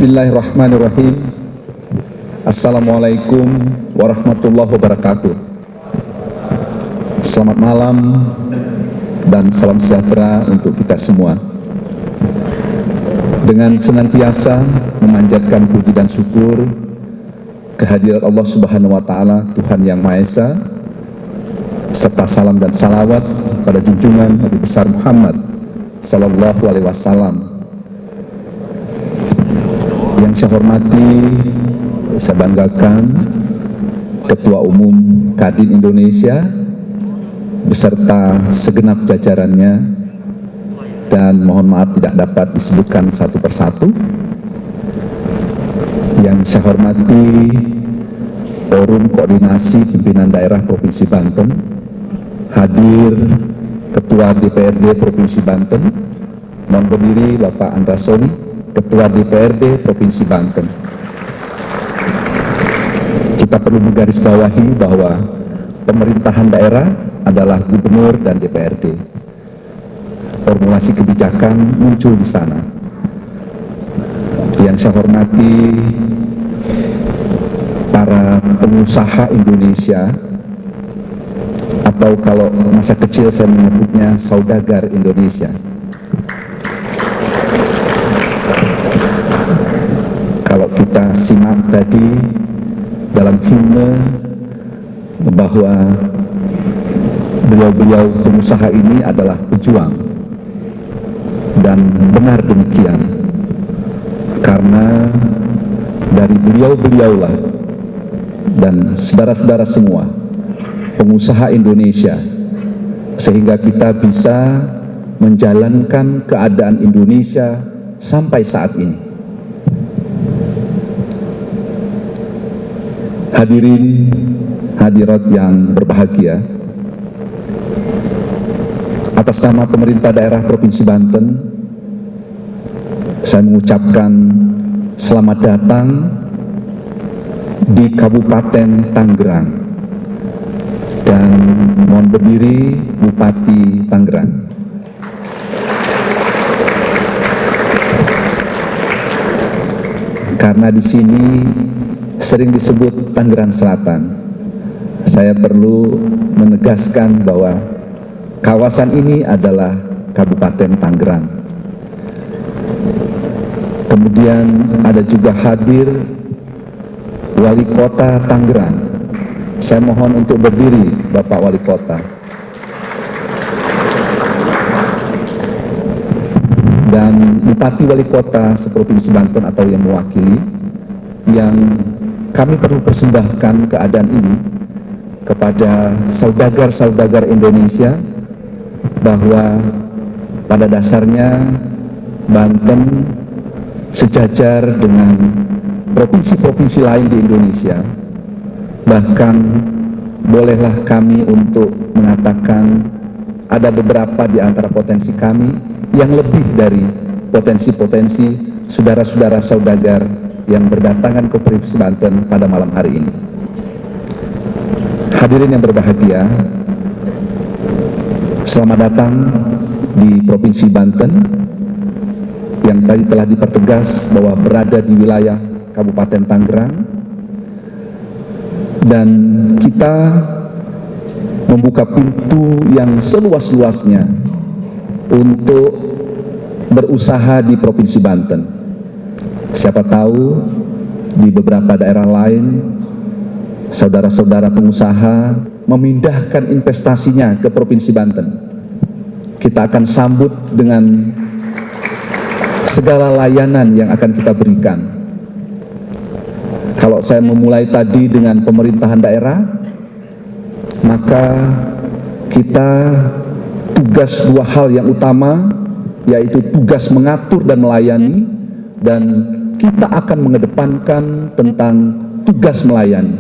Bismillahirrahmanirrahim. Assalamualaikum warahmatullahi wabarakatuh. Selamat malam dan salam sejahtera untuk kita semua. Dengan senantiasa memanjatkan puji dan syukur kehadirat Allah Subhanahu wa Ta'ala, Tuhan Yang Maha Esa, serta salam dan salawat pada junjungan Nabi besar Muhammad Sallallahu Alaihi Wasallam. Yang saya hormati, saya banggakan Ketua Umum Kadin Indonesia beserta segenap jajarannya, dan mohon maaf tidak dapat disebutkan satu persatu. Yang saya hormati Forum Koordinasi Pimpinan Daerah Provinsi Banten, hadir Ketua DPRD Provinsi Banten, mohon berdiri Bapak Andra Soni, Ketua DPRD Provinsi Banten. Kita perlu menggarisbawahi bahwa pemerintahan daerah adalah gubernur dan DPRD. Formulasi kebijakan muncul di sana. Yang saya hormati para pengusaha Indonesia, atau kalau masa kecil saya menyebutnya saudagar Indonesia. Kalau kita simak tadi dalam himne bahwa beliau-beliau pengusaha ini adalah pejuang, dan benar demikian, karena dari beliau-beliaulah dan saudara-saudara semua pengusaha Indonesia, sehingga kita bisa menjalankan keadaan Indonesia sampai saat ini. Hadirin hadirat yang berbahagia, atas nama pemerintah daerah Provinsi Banten, saya mengucapkan selamat datang di Kabupaten Tangerang, dan mohon berdiri Bupati Tangerang. Karena di sini sering disebut Tangerang Selatan, saya perlu menegaskan bahwa kawasan ini adalah Kabupaten Tangerang. Kemudian ada juga hadir Wali Kota Tangerang. Saya mohon untuk berdiri Bapak Wali Kota. Dan Bupati Wali Kota seprovinsi Banten atau yang mewakili, yang kami perlu persembahkan keadaan ini kepada saudagar-saudagar Indonesia, bahwa pada dasarnya Banten sejajar dengan provinsi-provinsi lain di Indonesia. Bahkan bolehlah kami untuk mengatakan ada beberapa di antara potensi kami yang lebih dari potensi-potensi saudara-saudara saudagar yang berdatangan ke Provinsi Banten pada malam hari ini. Hadirin yang berbahagia, selamat datang di Provinsi Banten yang tadi telah dipertegas bahwa berada di wilayah Kabupaten Tangerang, dan kita membuka pintu yang seluas-luasnya untuk berusaha di Provinsi Banten. Siapa tahu di beberapa daerah lain saudara-saudara pengusaha memindahkan investasinya ke Provinsi Banten. Kita akan sambut dengan segala layanan yang akan kita berikan. Kalau saya memulai tadi dengan pemerintahan daerah, maka kita tugas dua hal yang utama, yaitu tugas mengatur dan melayani, dan kita akan mengedepankan tentang tugas melayani.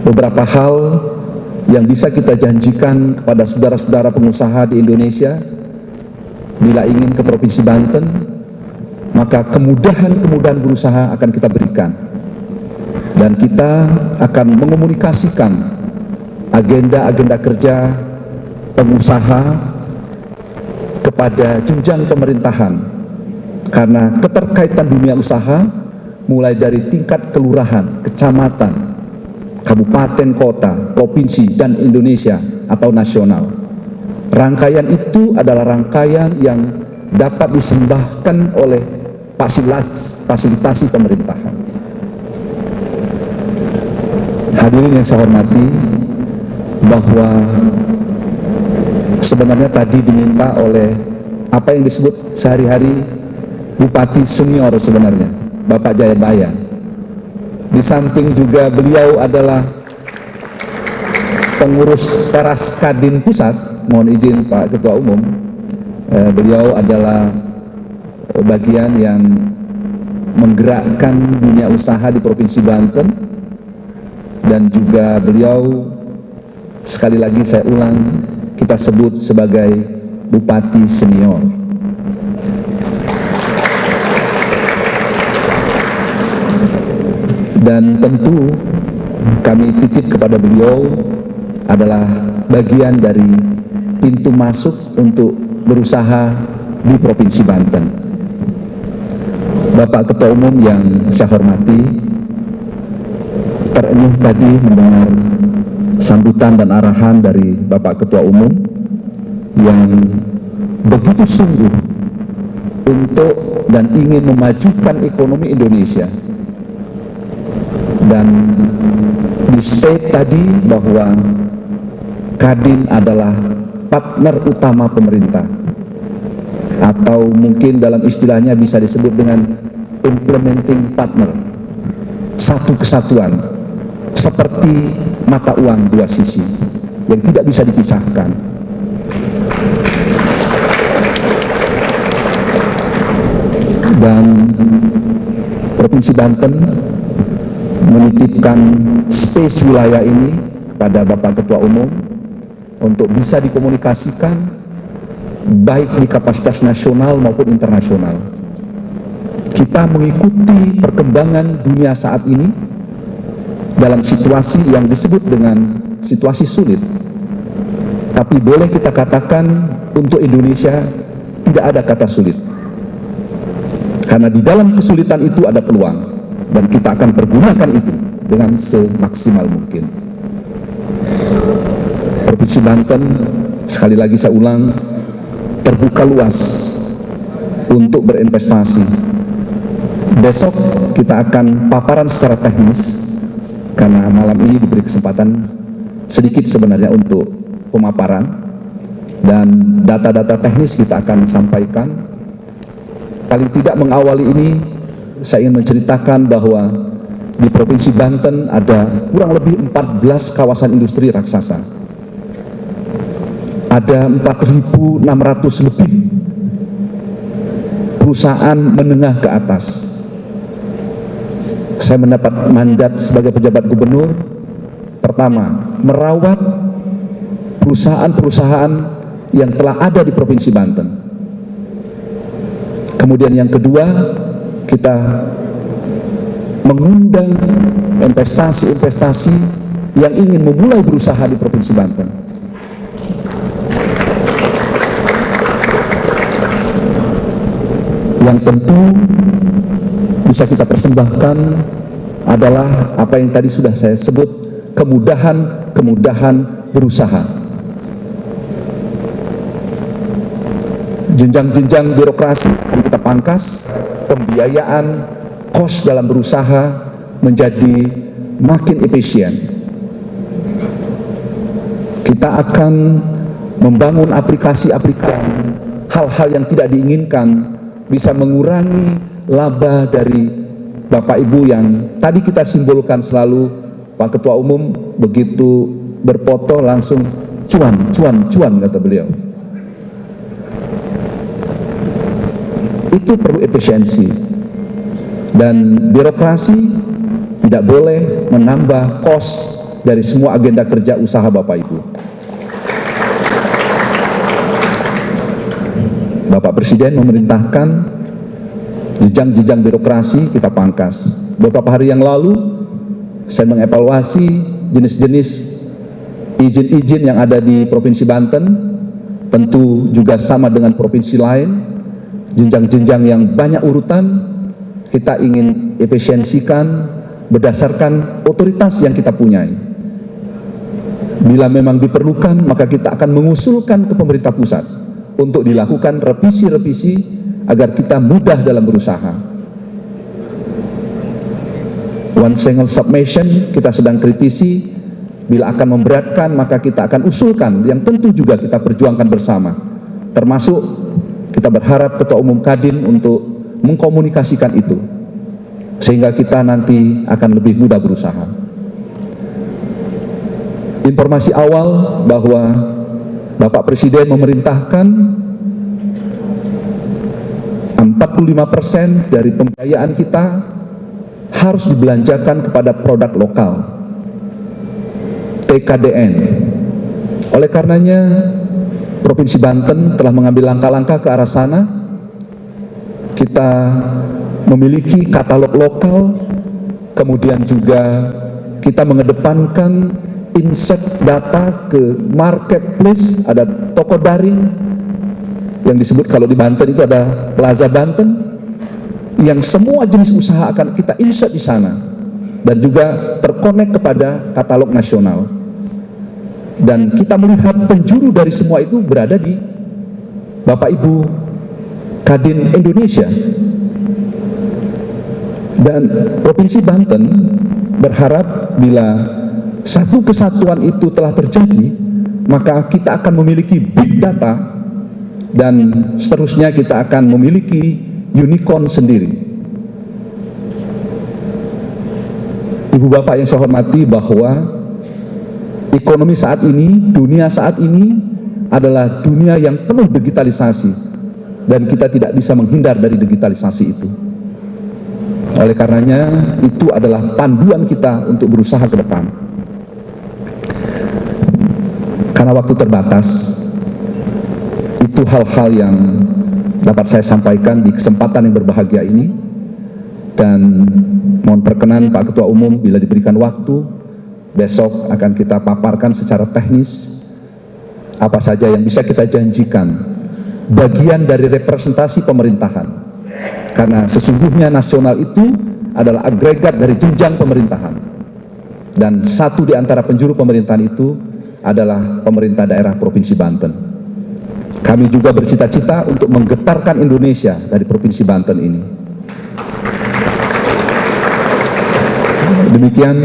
Beberapa hal yang bisa kita janjikan kepada saudara-saudara pengusaha di Indonesia, bila ingin ke Provinsi Banten, maka kemudahan-kemudahan berusaha akan kita berikan, dan kita akan mengomunikasikan agenda-agenda kerja pengusaha kepada jenjang pemerintahan Karena keterkaitan dunia usaha mulai dari tingkat kelurahan, kecamatan, kabupaten, kota, provinsi, dan Indonesia atau nasional. Rangkaian itu adalah rangkaian yang dapat disembahkan oleh fasilitasi pemerintahan. Hadirin yang saya hormati, bahwa sebenarnya tadi diminta oleh apa yang disebut sehari-hari Bupati Senior sebenarnya, Bapak Jayabaya. Di samping juga beliau adalah pengurus teras Kadin Pusat, mohon izin Pak Ketua Umum, beliau adalah bagian yang menggerakkan dunia usaha di Provinsi Banten, dan juga beliau, sekali lagi saya ulang, kita sebut sebagai Bupati Senior. Dan tentu kami titip kepada beliau adalah bagian dari pintu masuk untuk berusaha di Provinsi Banten. Bapak Ketua Umum yang saya hormati, terenyuh tadi mendengar sambutan dan arahan dari Bapak Ketua Umum yang begitu sungguh untuk dan ingin memajukan ekonomi Indonesia. Dan di state tadi bahwa Kadin adalah partner utama pemerintah, atau mungkin dalam istilahnya bisa disebut dengan implementing partner, satu kesatuan, seperti mata uang dua sisi yang tidak bisa dipisahkan. Dan Provinsi Banten menitipkan space wilayah ini kepada Bapak Ketua Umum untuk bisa dikomunikasikan baik di kapasitas nasional maupun internasional. Kita mengikuti perkembangan dunia saat ini dalam situasi yang disebut dengan situasi sulit. Tapi boleh kita katakan untuk Indonesia tidak ada kata sulit. Karena di dalam kesulitan itu ada peluang. Dan kita akan pergunakan itu dengan semaksimal mungkin. Provinsi Banten, sekali lagi saya ulang, terbuka luas untuk berinvestasi. Besok kita akan paparan secara teknis, karena malam ini diberi kesempatan sedikit sebenarnya untuk pemaparan, dan data-data teknis kita akan sampaikan. Paling tidak mengawali ini, saya ingin menceritakan bahwa di Provinsi Banten ada kurang lebih 14 kawasan industri raksasa. Ada 4.600 lebih perusahaan menengah ke atas. Saya mendapat mandat sebagai pejabat gubernur, pertama, merawat perusahaan-perusahaan yang telah ada di Provinsi Banten. Kemudian yang kedua, kita mengundang investasi-investasi yang ingin memulai berusaha di Provinsi Banten. Yang tentu bisa kita persembahkan adalah apa yang tadi sudah saya sebut, kemudahan berusaha. Jenjang-jenjang birokrasi yang kita pangkas, pembiayaan, kos dalam berusaha menjadi makin efisien. Kita akan membangun aplikasi-aplikasi, hal-hal yang tidak diinginkan bisa mengurangi laba dari Bapak Ibu yang tadi kita simbolkan selalu. Pak Ketua Umum begitu berfoto langsung cuan kata beliau. Itu perlu efisiensi, dan birokrasi tidak boleh menambah kos dari semua agenda kerja usaha Bapak Ibu. Bapak Presiden memerintahkan jenjang-jenjang birokrasi kita pangkas. Beberapa hari yang lalu saya mengevaluasi jenis-jenis izin-izin yang ada di Provinsi Banten, tentu juga sama dengan provinsi lain. jenjang-jenjang yang banyak urutan, kita ingin efisiensikan berdasarkan otoritas yang kita punyai. Bila memang diperlukan, maka kita akan mengusulkan ke pemerintah pusat untuk dilakukan revisi-revisi agar kita mudah dalam berusaha. One single submission kita sedang kritisi, bila akan memberatkan maka kita akan usulkan, yang tentu juga kita perjuangkan bersama. Termasuk kita berharap Ketua Umum Kadin untuk mengkomunikasikan itu, sehingga kita nanti akan lebih mudah berusaha. Informasi awal bahwa Bapak Presiden memerintahkan 45% dari pembiayaan kita harus dibelanjakan kepada produk lokal, TKDN. Oleh karenanya, Provinsi Banten telah mengambil langkah-langkah ke arah sana. Kita memiliki katalog lokal, kemudian juga kita mengedepankan inset data ke marketplace, ada toko daring yang disebut kalau di Banten itu ada Plaza Banten, yang semua jenis usaha akan kita insert di sana dan juga terkonek kepada katalog nasional. Dan kita melihat penjuru dari semua itu berada di Bapak Ibu Kadin Indonesia. Dan Provinsi Banten berharap bila satu kesatuan itu telah terjadi, maka kita akan memiliki big data dan seterusnya kita akan memiliki unicorn sendiri. Ibu bapak yang saya hormati, bahwa ekonomi saat ini, dunia saat ini adalah dunia yang penuh digitalisasi dan kita tidak bisa menghindar dari digitalisasi itu. Oleh karenanya itu adalah panduan kita untuk berusaha ke depan. Karena waktu terbatas, itu hal-hal yang dapat saya sampaikan di kesempatan yang berbahagia ini. Dan mohon perkenan Pak Ketua Umum, bila diberikan waktu, besok akan kita paparkan secara teknis apa saja yang bisa kita janjikan, bagian dari representasi pemerintahan. Karena sesungguhnya nasional itu adalah agregat dari jenjang pemerintahan. Dan satu di antara penjuru pemerintahan itu adalah pemerintah daerah Provinsi Banten. Kami juga bercita-cita untuk menggetarkan Indonesia dari Provinsi Banten ini. Demikian,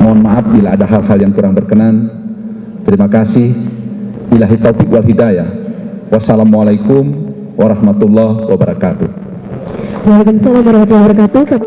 mohon maaf bila ada hal-hal yang kurang berkenan. Terima kasih. Billahi taufiq wal hidayah. Wassalamualaikum warahmatullahi wabarakatuh. Waalaikumsalam warahmatullahi wabarakatuh.